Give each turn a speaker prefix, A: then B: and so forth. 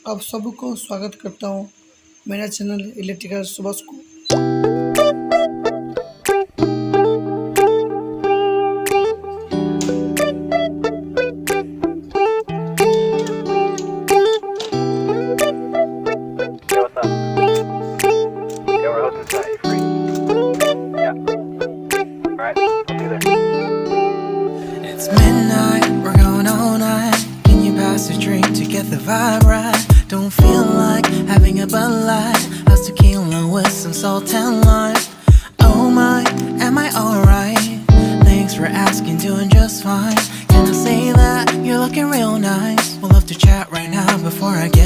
A: आप सबको स्वागत करता हूँ मेरा चैनल इलेक्ट्रिकल सुबह को।
B: Yo, what's up? Yeah, we're hosting tonight. You free? Yeah. Alright, I'll see you there.
C: It's midnight, we're going all night. Can you pass a drink to get the vibe right? Don't feel like having a Bud Light. How's tequila with some salt and lime? Oh my, am I alright? Thanks for asking, doing just fine. Can I say that you're looking real nice? We'll love to chat right now before I get